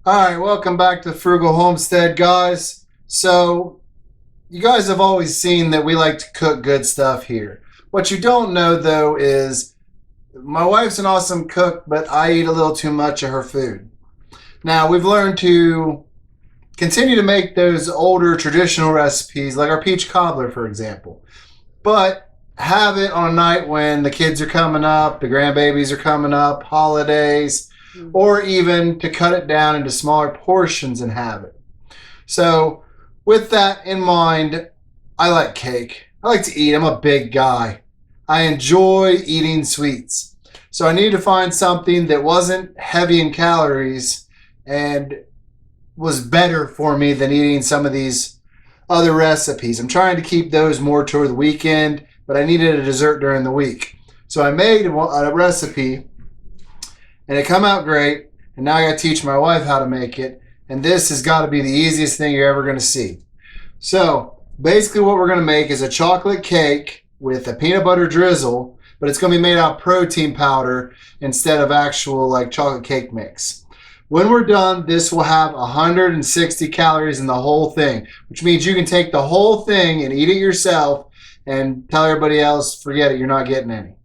Alright, welcome back to Frugal Homestead, guys. So, you guys have always seen that we like to cook good stuff here. What you don't know, though, is my wife's an awesome cook, but I eat a little too much of her food. Now, we've learned to continue to make those older traditional recipes, like our peach cobbler, for example, but have it on a night when the kids are coming up, the grandbabies are coming up, holidays, or even to cut it down into smaller portions and have it. So with that in mind, I like cake. I like to eat. I'm a big guy. I enjoy eating sweets. So I needed to find something that wasn't heavy in calories and was better for me than eating some of these other recipes. I'm trying to keep those more toward the weekend, but I needed a dessert during the week. So I made a recipe, and it come out great, and now I got to teach my wife how to make it, and this has got to be the easiest thing you're ever going to see. So basically what we're going to make is a chocolate cake with a peanut butter drizzle, but it's going to be made out of protein powder instead of actual like chocolate cake mix. When we're done, this will have 160 calories in the whole thing, which means you can take the whole thing and eat it yourself and tell everybody else, forget it, you're not getting any.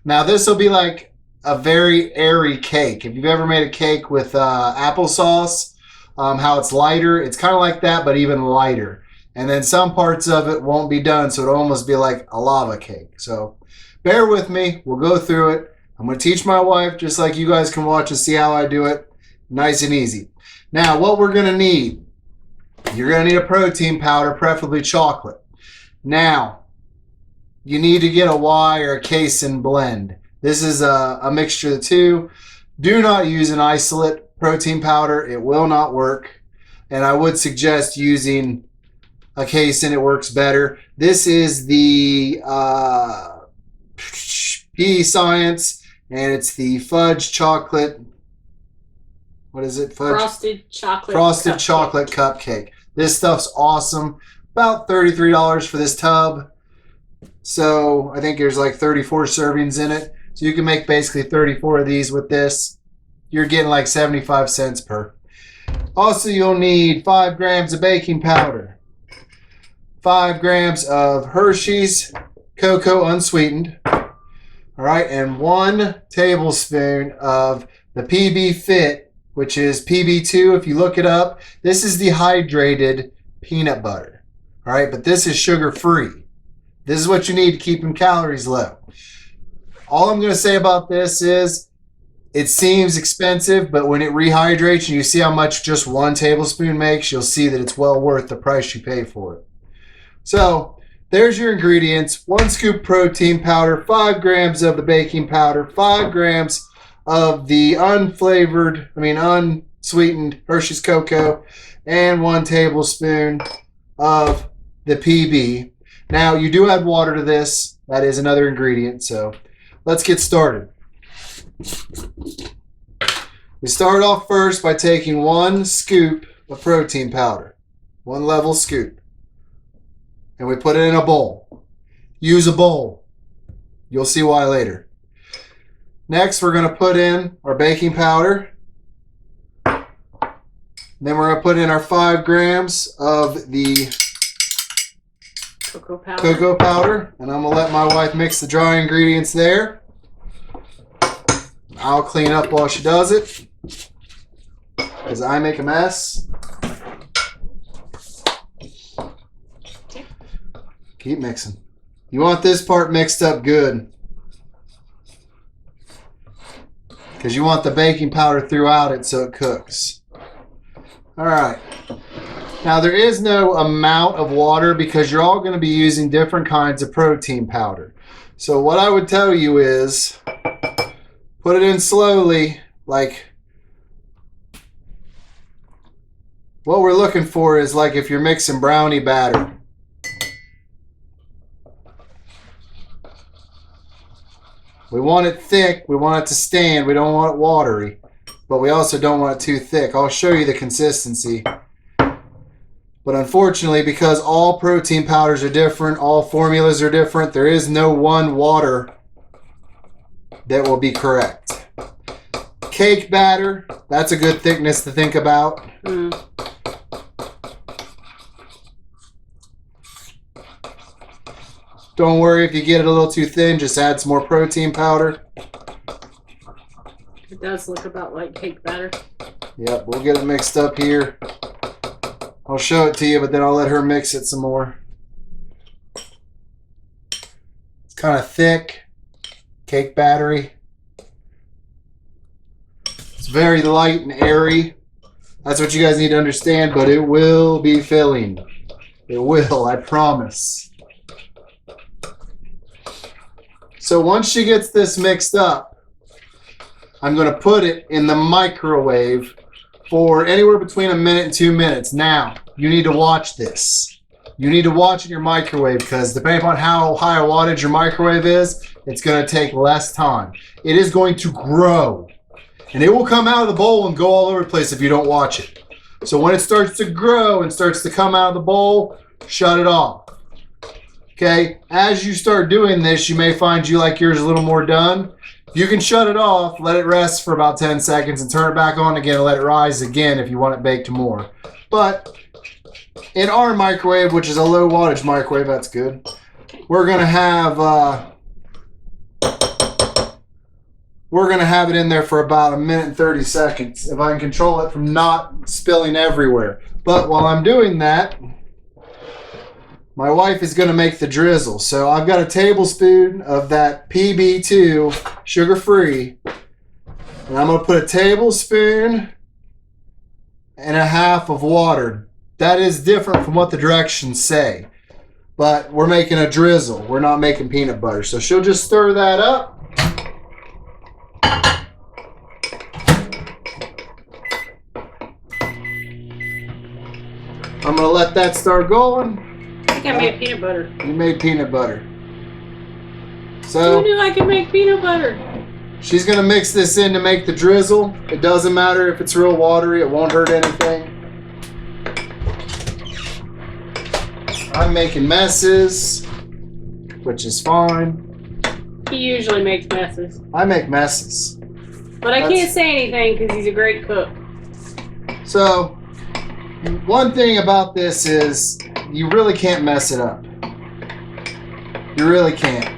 Now this will be like a very airy cake. If you've ever made a cake with applesauce, how it's lighter, it's kind of like that, but even lighter. And then some parts of it won't be done, so it'll almost be like a lava cake. So bear with me. We'll go through it. I'm going to teach my wife, just like you guys can watch and see how I do it. Nice and easy. Now, what we're going to need, you're going to need a protein powder, preferably chocolate. Now, you need to get a whey or a casein blend. This is a mixture of the two. Do not use an isolate protein powder. It will not work. And I would suggest using a casein. It works better. This is the PE Science, and it's the fudge chocolate. What is it? Fudge? Frosted chocolate cupcake. This stuff's awesome. About $33 for this tub. So I think there's like 34 servings in it. So you can make basically 34 of these with this. You're getting like 75 cents per. Also, you'll need 5 grams of baking powder, 5 grams of Hershey's cocoa unsweetened, all right, and 1 tablespoon of the PB Fit, which is PB2 if you look it up. This is dehydrated peanut butter, all right, but this is sugar-free. This is what you need to keep them calories low. All I'm going to say about this is it seems expensive, but when it rehydrates and you see how much just 1 tablespoon makes, you'll see that it's well worth the price you pay for it. So there's your ingredients. 1 scoop protein powder, 5 grams of the baking powder, 5 grams of the unsweetened Hershey's cocoa, and 1 tablespoon of the PB. Now, you do add water to this. That is another ingredient, so let's get started. We start off first by taking 1 scoop of protein powder, 1 level scoop, and we put it in a bowl. Use a bowl. You'll see why later. Next, we're going to put in our baking powder. Then we're going to put in our 5 grams of the cocoa powder, and I'm going to let my wife mix the dry ingredients there. I'll clean up while she does it, because I make a mess. Keep mixing. You want this part mixed up good, because you want the baking powder throughout it so it cooks. All right. Now, there is no amount of water because you're all going to be using different kinds of protein powder. So what I would tell you is put it in slowly. Like, what we're looking for is like if you're mixing brownie batter. We want it thick. We want it to stand. We don't want it watery. But we also don't want it too thick. I'll show you the consistency. But unfortunately, because all protein powders are different, all formulas are different, there is no one water that will be correct. Cake batter, that's a good thickness to think about. Don't worry if you get it a little too thin, just add some more protein powder. It does look about like cake batter. Yep, we'll get it mixed up here. I'll show it to you, but then I'll let her mix it some more. It's kind of thick, cake battery. It's very light and airy. That's what you guys need to understand, but it will be filling. It will, I promise. So once she gets this mixed up, I'm going to put it in the microwave for anywhere between 1 minute and 2 minutes. Now, you need to watch this. You need to watch in your microwave because depending upon how high a wattage your microwave is, it's going to take less time. It is going to grow. And it will come out of the bowl and go all over the place if you don't watch it. So when it starts to grow and starts to come out of the bowl, shut it off. Okay, as you start doing this, you may find you like yours a little more done. You can shut it off, let it rest for about 10 seconds, and turn it back on again and let it rise again if you want it baked more. But in our microwave, which is a low wattage microwave, that's good. We're gonna have it in there for about 1 minute and 30 seconds if I can control it from not spilling everywhere. But while I'm doing that, my wife is going to make the drizzle. So I've got a tablespoon of that PB2 sugar-free. And I'm going to put a tablespoon and a half of water. That is different from what the directions say. But we're making a drizzle. We're not making peanut butter. So she'll just stir that up. I'm going to let that start going. I think I made peanut butter. You made peanut butter. So who knew I could make peanut butter? She's going to mix this in to make the drizzle. It doesn't matter if it's real watery. It won't hurt anything. I'm making messes, which is fine. He usually makes messes. I make messes. But I can't say anything because he's a great cook. So one thing about this is you really can't mess it up. You really can't.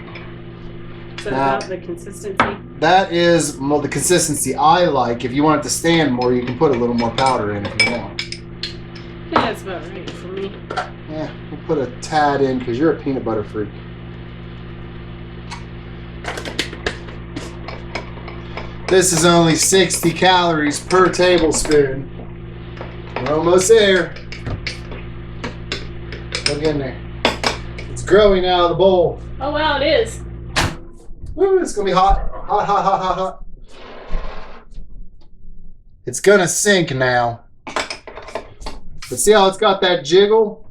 Is that about the consistency? That is the consistency I like. If you want it to stand more, you can put a little more powder in if you want. Yeah, that's about right for me. Yeah, we'll put a tad in because you're a peanut butter freak. This is only 60 calories per tablespoon. We're almost there. Look in there. It's growing out of the bowl. Oh, wow, it is. Woo, it's going to be hot. Hot, hot, hot, hot, hot. It's going to sink now. But see how it's got that jiggle?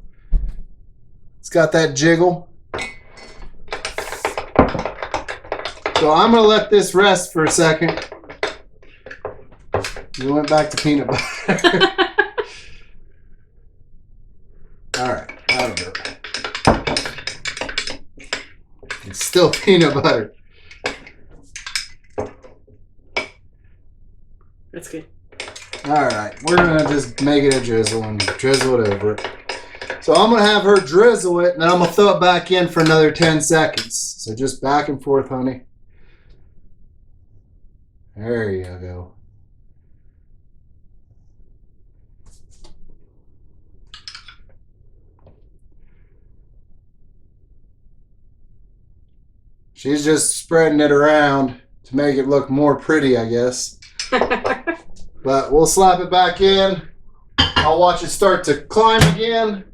It's got that jiggle. So I'm going to let this rest for a second. We went back to peanut butter. All right, that'll do it. It's still peanut butter. That's good. All right, we're going to just make it a drizzle and drizzle it over it. So I'm going to have her drizzle it, and then I'm going to throw it back in for another 10 seconds. So just back and forth, honey. There you go. She's just spreading it around to make it look more pretty, I guess. But we'll slap it back in. I'll watch it start to climb again.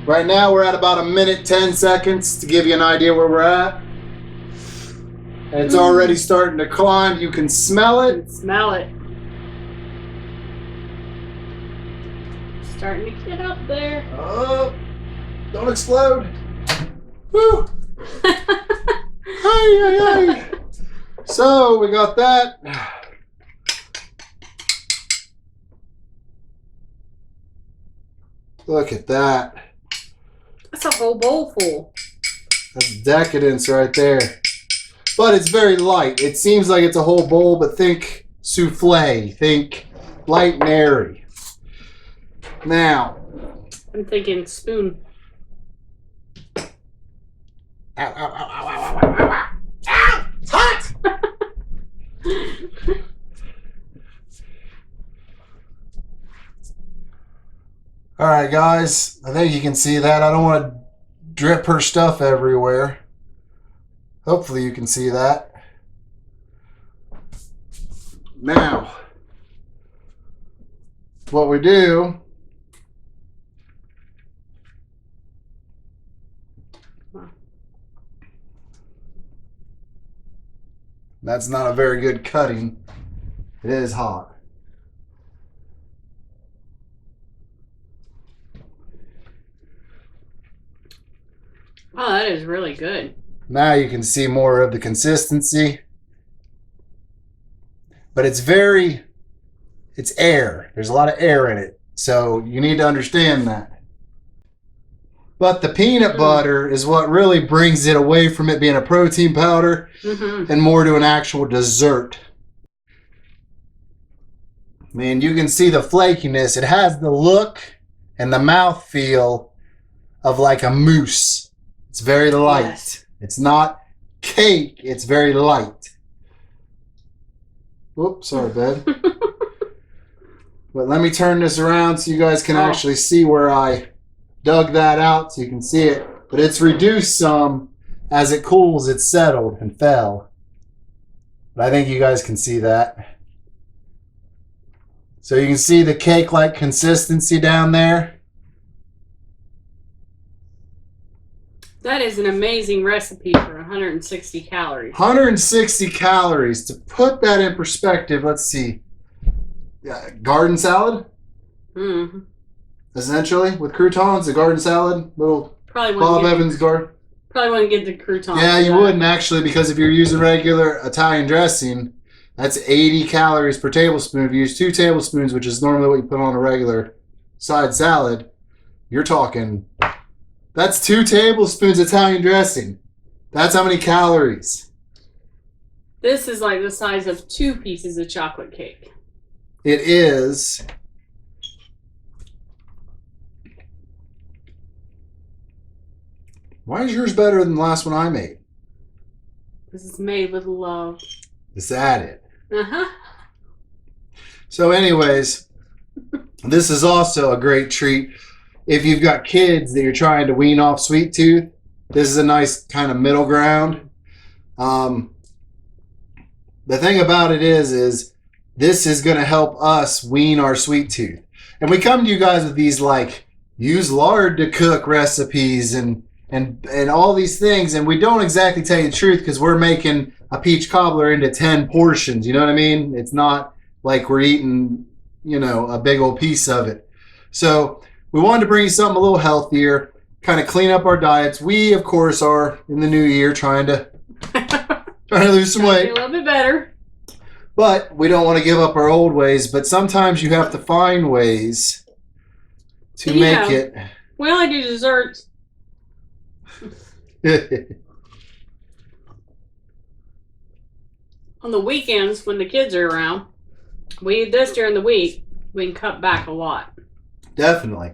Right now we're at about 1 minute 10 seconds to give you an idea where we're at. And it's already starting to climb. You can smell it. You can smell it. Starting to get up there. Oh, don't explode. Woo! Ay, ay, ay. So we got that. Look at that. That's a whole bowl full. That's decadence right there. But it's very light. It seems like it's a whole bowl, but think souffle. Think light and airy. Now. I'm thinking spoon. Ow, ow, ow, ow, ow, ow, ow, ow, ow. Ow! It's hot! All right, guys. I think you can see that. I don't want to drip her stuff everywhere. Hopefully you can see that. Now, what we do, that's not a very good cutting. It is hot. Oh, that is really good. Now you can see more of the consistency. But it's air. There's a lot of air in it. So you need to understand that. But the peanut butter is what really brings it away from it being a protein powder and more to an actual dessert. Man, you can see the flakiness. It has the look and the mouthfeel of like a mousse. It's very light. Yes. It's not cake. It's very light. Whoops, sorry, babe. But let me turn this around so you guys can actually see where I dug that out so you can see it. But it's reduced some. As it cools, it's settled and fell. But I think you guys can see that. So you can see the cake-like consistency down there. That is an amazing recipe for 160 calories. 160 calories. To put that in perspective, let's see. Garden salad? Mm-hmm. Essentially, with croutons, a garden salad. Little Bob Evans garden. Probably wouldn't get the croutons. Yeah, you wouldn't actually, because if you're using regular Italian dressing, that's 80 calories per tablespoon. If you use 2 tablespoons, which is normally what you put on a regular side salad, you're talking... That's 2 tablespoons Italian dressing. That's how many calories. This is like the size of 2 pieces of chocolate cake. It is. Why is yours better than the last one I made? This is made with love. Is that it? Uh-huh. So anyways, this is also a great treat. If you've got kids that you're trying to wean off sweet tooth, this is a nice kind of middle ground. The thing about it is this is going to help us wean our sweet tooth. And we come to you guys with these like use lard to cook recipes and all these things, and we don't exactly tell you the truth because we're making a peach cobbler into 10 portions. You know what I mean? It's not like we're eating, a big old piece of it. So we wanted to bring you something a little healthier, kind of clean up our diets. We, of course, are in the new year trying to lose some weight. A little bit better. But we don't want to give up our old ways. But sometimes you have to find ways to make it. We only do desserts. On the weekends when the kids are around, we eat this during the week. We can cut back a lot. Definitely.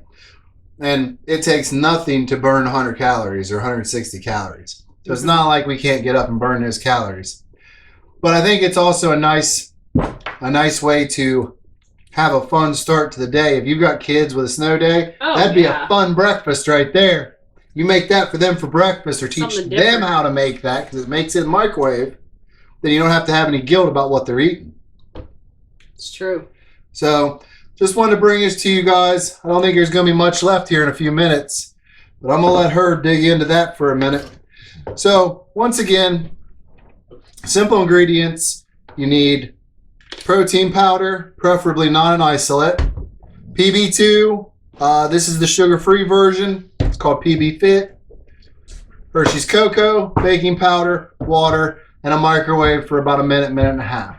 And it takes nothing to burn 100 calories or 160 calories. So it's not like we can't get up and burn those calories. But I think it's also a nice way to have a fun start to the day. If you've got kids with a snow day, that'd be a fun breakfast right there. You make that for them for breakfast or teach them how to make that because it makes it in the microwave. Then you don't have to have any guilt about what they're eating. It's true. So just wanted to bring this to you guys. I don't think there's going to be much left here in a few minutes, but I'm going to let her dig into that for a minute. So once again, simple ingredients. You need protein powder, preferably not an isolate. PB2, this is the sugar-free version. It's called PB Fit. Hershey's cocoa, baking powder, water, and a microwave for about a minute, minute and a half.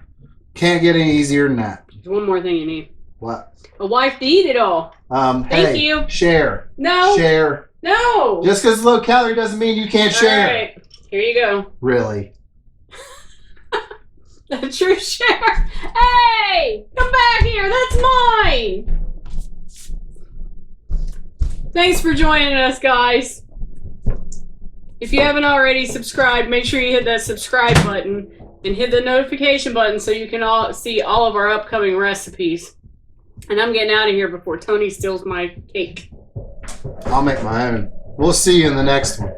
Can't get any easier than that. There's one more thing you need. What? A wife to eat it all. Thank you. Share. No. Share. No. Just because it's low calorie doesn't mean you can't share. All right. Here you go. Really? The true share. Hey, come back here. That's mine. Thanks for joining us, guys. If you haven't already subscribed, make sure you hit that subscribe button and hit the notification button so you can all see all of our upcoming recipes. And I'm getting out of here before Tony steals my cake. I'll make my own. We'll see you in the next one.